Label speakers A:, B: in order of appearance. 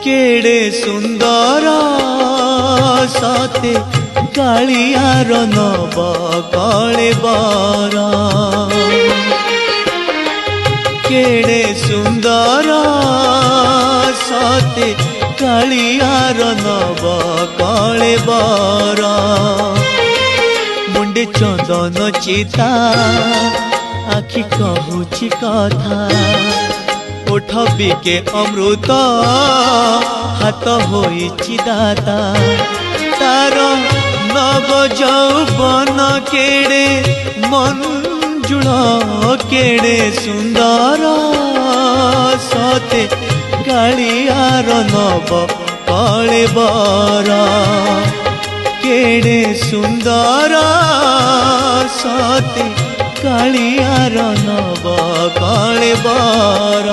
A: केड़े सुंदर सते कालियार नव कलेबर केड़े सुंदर सते कालियार नव कलेबर मुंडे चंदन चिता आखि कहूची कथा ओठ बिके अमृत हाथ होइछि दाता तार नव यौवन केड़े मंजुल केड़े सुंदर सते कालियार नव कलेबर केड़े सुंदर सते कालियार नव कलेबर।